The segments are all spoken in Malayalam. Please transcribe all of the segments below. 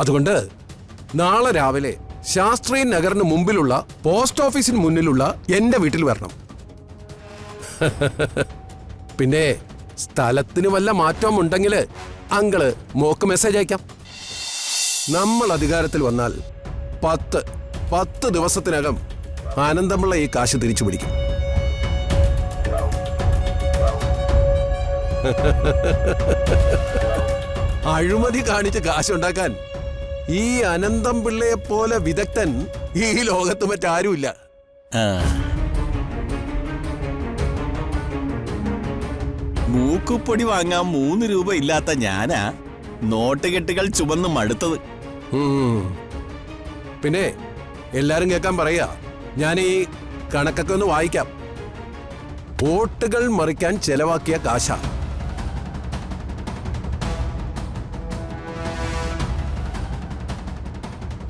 അതുകൊണ്ട് നാളെ രാവിലെ ശാസ്ത്രീയ നഗറിന് മുമ്പിലുള്ള പോസ്റ്റ് ഓഫീസിന് മുന്നിലുള്ള എന്റെ വീട്ടിൽ വരണം. പിന്നെ സ്ഥലത്തിന് വല്ല മാറ്റം ഉണ്ടെങ്കിൽ അങ്കിള് മോക്ക് മെസ്സേജ് അയക്കാം. നമ്മൾ അധികാരത്തിൽ വന്നാൽ 10 ദിവസത്തിനകം ആനന്ദമുള്ള ഈ കാശ് തിരിച്ചു പിടിക്കും. അഴിമതി കാണിച്ച് കാശുണ്ടാക്കാൻ ഈ അനന്തം പിള്ളയെ പോലെ വിദഗ്ധൻ ഈ ലോകത്ത് മറ്റാരുമില്ല. മൂക്കുപ്പൊടി വാങ്ങാൻ 3 രൂപ ഇല്ലാത്ത ഞാനാ നോട്ടുകെട്ടുകൾ ചുമന്ന് മടുത്തത്. പിന്നെ എല്ലാരും കേൾക്കാൻ പറയാ, ഞാൻ ഈ കണക്കൊക്കെ ഒന്ന് വായിക്കാം. വോട്ടുകൾ മറിക്കാൻ ചെലവാക്കിയ കാശ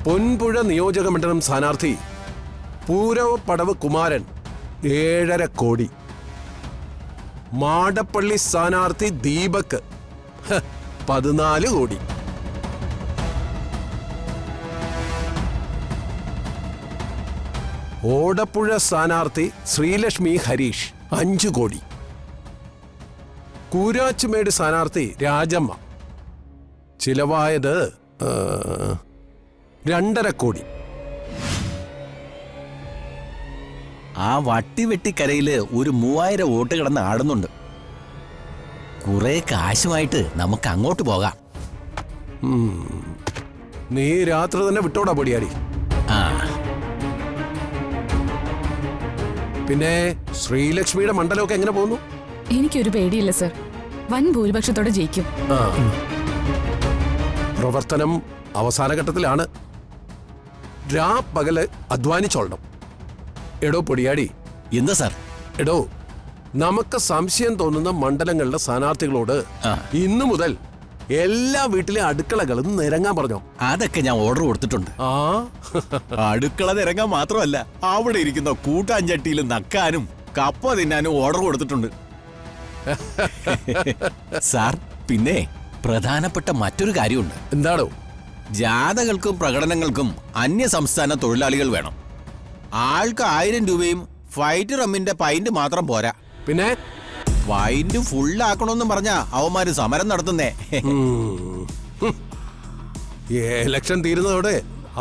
പൊൻപുഴ നിയോജക മണ്ഡലം സ്ഥാനാർത്ഥി പൂരവപ്പടവ് കുമാരൻ 7.5 കോടി. മാടപ്പള്ളി സ്ഥാനാർത്ഥി ദീപക് 14 കോടി. ഓടപ്പുഴ സ്ഥാനാർത്ഥി ശ്രീലക്ഷ്മി ഹരീഷ് 5 കോടി. കൂരാച്ചുമേട് സ്ഥാനാർത്ഥി രാജമ്മ ചിലവായത് 2.5 കോടി. ആ വട്ടിവെട്ടിക്കരയില് ഒരു 3000 വോട്ട് കിടന്ന് ആടുന്നുണ്ട്. കുറെ കാശുമായിട്ട് നമുക്ക് അങ്ങോട്ട് പോകാം. നീ രാത്രി തന്നെ വിട്ടോടാ പൊടിയാടി. പിന്നെ ശ്രീലക്ഷ്മിയുടെ മണ്ഡലമൊക്കെ എങ്ങനെ പോകുന്നു? എനിക്കൊരു പേടിയില്ല സർ, വൻ ഭൂരിപക്ഷത്തോടെ ജയിക്കും. പ്രവർത്തനം അവസാന ഘട്ടത്തിലാണ്. പകല് അധ്വാനിച്ചോളണം. എടോ പൊടിയാടി. എന്താ സാർ? എടോ, നമുക്ക് സംശയം തോന്നുന്ന മണ്ഡലങ്ങളിലെ സ്ഥാനാർത്ഥികളോട് ഇന്നു മുതൽ എല്ലാ വീട്ടിലെ അടുക്കളകളും നിരങ്ങാൻ പറഞ്ഞോ. അതൊക്കെ ഞാൻ ഓർഡർ കൊടുത്തിട്ടുണ്ട്. അടുക്കള നിരങ്ങാൻ മാത്രമല്ല, അവിടെ ഇരിക്കുന്ന കൂട്ടാഞ്ചട്ടിയിൽ നക്കാനും കപ്പ തിന്നാനും ഓർഡർ കൊടുത്തിട്ടുണ്ട്. സാർ, പിന്നെ പ്രധാനപ്പെട്ട മറ്റൊരു കാര്യമുണ്ട്. എന്താണോ? ജാഥകൾക്കും പ്രകടനങ്ങൾക്കും അന്യ സംസ്ഥാന തൊഴിലാളികൾ വേണം. ആൾക്ക് 1000 രൂപയും ഫൈറ്റ് റമ്മിന്റെ പൈന്റ് മാത്രം പോരാ. പിന്നെ പൈന്റ് ഫുള്ളാക്കണമെന്ന് പറഞ്ഞാ അവന്മാര് സമരം നടത്തുന്നേ. ഇലക്ഷൻ തീരുന്നതോടെ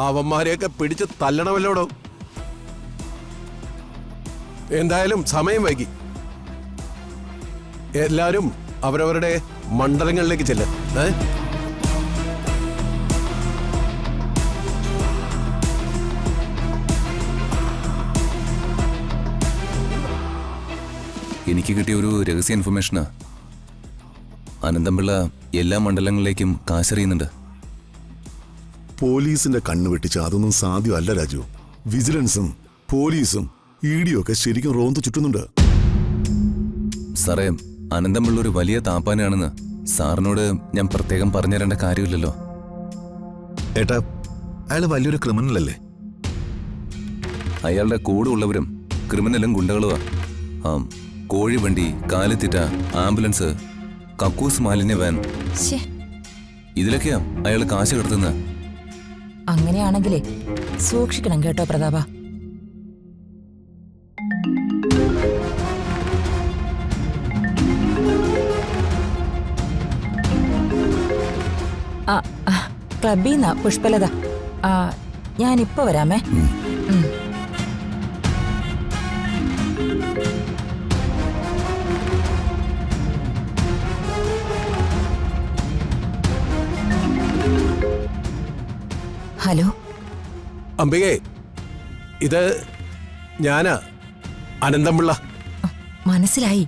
അവന്മാരെയൊക്കെ പിടിച്ച് തല്ലണമല്ലോടോ. എന്തായാലും സമയം വൈകി. എല്ലാരും അവരവരുടെ മണ്ഡലങ്ങളിലേക്ക് ചെല്ല്. എനിക്ക് കിട്ടിയ ഒരു രഹസ്യ ഇൻഫർമേഷനാ. അനന്തംപിള്ള എല്ലാ മണ്ഡലങ്ങളിലേക്കും കാശറിയുന്നുണ്ട്. പോലീസിന്റെ കണ്ണു വെട്ടിച്ച് അതൊന്നും സാധ്യമല്ല രാജു. വിജിലൻസും പോലീസും ED ഒക്കെ ശരിക്കും റോന്ത് ചുറ്റുന്നുണ്ട്. സാറേ, അനന്തംപിള്ള ഒരു വലിയ താപ്പാനാണെന്ന് സാറിനോട് ഞാൻ പ്രത്യേകം പറഞ്ഞു തരേണ്ട കാര്യമില്ലല്ലോ. ഏട്ടാ, അയാൾ വലിയൊരു ക്രിമിനൽ അല്ലേ? അയാളുടെ കൂടെ ഉള്ളവരും ക്രിമിനലും ഗുണ്ടകളുമാ. കോഴിവണ്ടി, കാലിത്തീറ്റ, ആംബുലൻസ്, കക്കൂസ് മാലിന്യ വാൻ, ഇതിലൊക്കെയാ അയാൾ കാശ് കടത്തുന്നത്. അങ്ങനെയാണെങ്കിലേ സൂക്ഷിക്കണം കേട്ടോ പ്രതാപ. ക്ലബീന്നാ പുഷ്പലത. ഞാനിപ്പോ വരാമേ. ഹലോ അംബികേ, ഇത് ഞാനാ, അനന്തംപിള്ള. മനസ്സിലായി.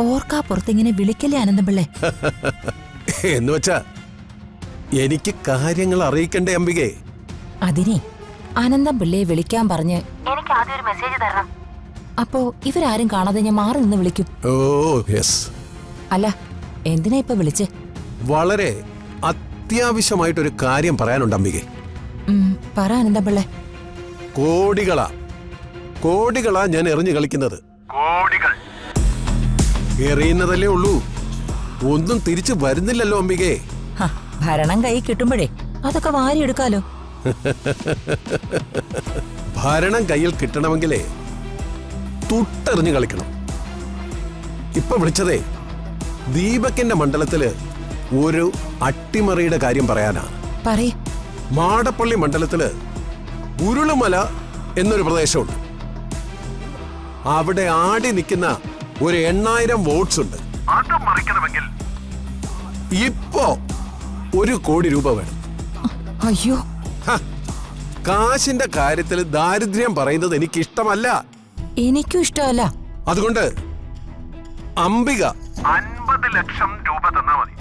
ഓർക്കാപ്പുറത്തിങ്ങനെ വിളിക്കല്ലേ അനന്തംപിള്ളേ? എന്ന് വെച്ചാ എനിക്ക് കാര്യങ്ങൾ അറിയിക്കണ്ടേ അംബികേ? അതിനെ അനന്തംപിള്ളയെ വിളിക്കാൻ പറഞ്ഞ് എനിക്ക് ആദ്യം ഒരു മെസ്സേജ് തരണം. അപ്പോ ഇവരാരും കാണാതെ ഞാൻ മാറി നിന്ന് വിളിക്കും. Oh yes. അല്ല, എന്തിനാ ഇപ്പൊ വിളിച്ചേ? വളരെ അത്യാവശ്യമായിട്ടൊരു കാര്യം പറയാനുണ്ട് അംബികേ. പറ അനന്തംപിള്ളേ. കോടികളാ ഞാൻ എറിഞ്ഞു കളിക്കുന്നത്. എറിയുന്നതല്ലേ ഉള്ളൂ, ഒന്നും തിരിച്ചു വരുന്നില്ലല്ലോ അംബികേ. ഭരണം കൈ കിട്ടുമ്പോഴേ അതൊക്കെ വാരിയെടുക്കാലോ. ഭരണം കയ്യിൽ കിട്ടണമെങ്കിലേ തുട്ടെറിഞ്ഞ് കളിക്കണം. ഇപ്പൊ വിളിച്ചതേ ദീപകിന്റെ മണ്ഡലത്തില് ഒരു അട്ടിമറിയുടെ കാര്യം പറയാനാ. പറയ്. മാടപ്പള്ളി മണ്ഡലത്തില് ഉരുളുമല എന്നൊരു പ്രദേശമുണ്ട്. അവിടെ ആടി നിൽക്കുന്ന ഒരു 8000 വോട്ട്സ് ഉണ്ട്. അത് മറിക്കണമെങ്കിൽ ഇപ്പോ 1 കോടി രൂപ വേണം. അയ്യോ, കാശിന്റെ കാര്യത്തിൽ ദാരിദ്ര്യം പറയുന്നത് എനിക്കിഷ്ടമല്ല. എനിക്കും ഇഷ്ടമല്ല. അതുകൊണ്ട് അംബിക 50 ലക്ഷം രൂപ തന്നാ മതി.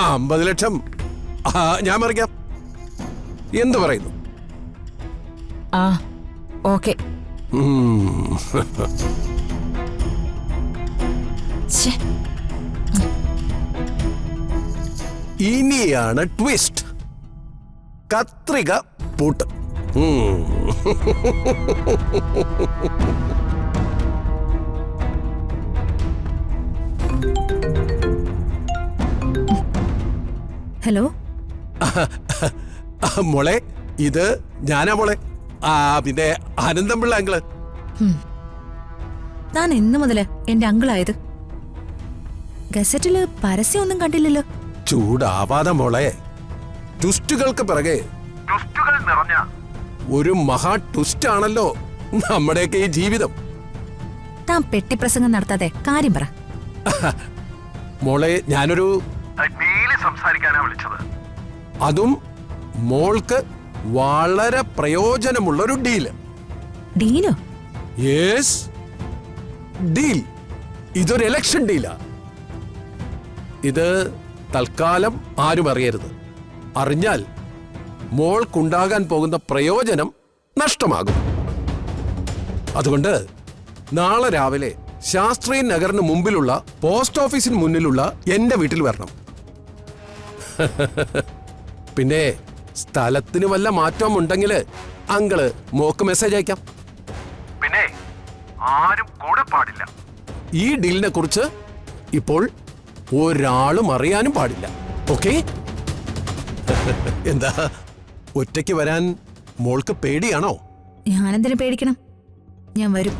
50 ലക്ഷം ഞാൻ മറിക്കാം. എന്തു പറയുന്നു? ആ, ഓക്കെ. ഇനിയാണ് ട്വിസ്റ്റ്. കത്രിക പൂട്ട്. ഹലോ, മോളെ, ഇത് ഞാനാ മോളെ. പിന്നെ അനന്തംപിള്ള അങ്കിള്. താൻ എന്ന് മുതല് എന്റെ അങ്കിളായത്? ഗസറ്റില് പരസ്യമൊന്നും കണ്ടില്ലല്ലോ. ചൂടാവാതെ മോളെ. ട്വിസ്റ്റുകൾക്ക് പിറകെ ട്വിസ്റ്റുകൾ നിറഞ്ഞ ഒരു മഹാ ട്വിസ്റ്റ് ആണല്ലോ നമ്മുടെയൊക്കെ ഈ ജീവിതം. താൻ പെട്ടിപ്രസംഗം നടത്താതെ കാര്യം പറ. മോളെ, ഞാനൊരു സംസാരിക്കാനാ വിളിച്ചത്. അതും മോൾക്ക് വളരെ പ്രയോജനമുള്ളൊരു ഡീല്. ഡീലോ? Yes, deal. ഇതൊരു ഇലക്ഷൻ ഡീലാ. ഇത് തൽക്കാലം ആരും അറിയരുത്. അറിഞ്ഞാൽ മോൾക്കുണ്ടാകാൻ പോകുന്ന പ്രയോജനം നഷ്ടമാകും. അതുകൊണ്ട് നാളെ രാവിലെ ശാസ്ത്രീയ നഗറിന് മുമ്പിലുള്ള പോസ്റ്റ് ഓഫീസിന് മുന്നിലുള്ള എന്റെ വീട്ടിൽ വരണം. പിന്നെ സ്ഥലത്തിന് വല്ല മാറ്റവും ഉണ്ടെങ്കിൽ അങ്കിള് മോക്ക് മെസ്സേജ് അയക്കാം. പിന്നെ ആരും കൂടെ പാടില്ല. ഈ ഡീലിനെ കുറിച്ച് ഇപ്പോൾ ഒരാളും അറിയാനും പാടില്ല. ഓക്കെ? എന്താ, ഒറ്റയ്ക്ക് വരാൻ മോൾക്ക് പേടിയാണോ? ഞാനെന്തിനു പേടിക്കണം? ഞാൻ വരും.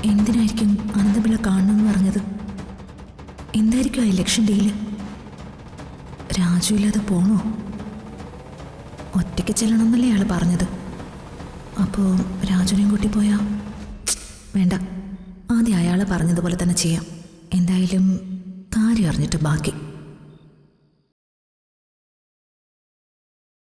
എന്തിനായിരിക്കും അനന്തപിള്ള കാണണമെന്ന് പറഞ്ഞത്? എന്തായിരിക്കും ആ ഇലക്ഷൻ ഡീല്? രാജു ഇല്ലാതെ പോണോ? ഒറ്റയ്ക്ക് ചെല്ലണമെന്നല്ലേ അയാൾ പറഞ്ഞത്. അപ്പോൾ രാജുവിനെയും കൂട്ടി പോയാ? വേണ്ട, ആദ്യം അയാൾ പറഞ്ഞതുപോലെ തന്നെ ചെയ്യാം. എന്തായാലും കാര്യം അറിഞ്ഞിട്ട് ബാക്കി.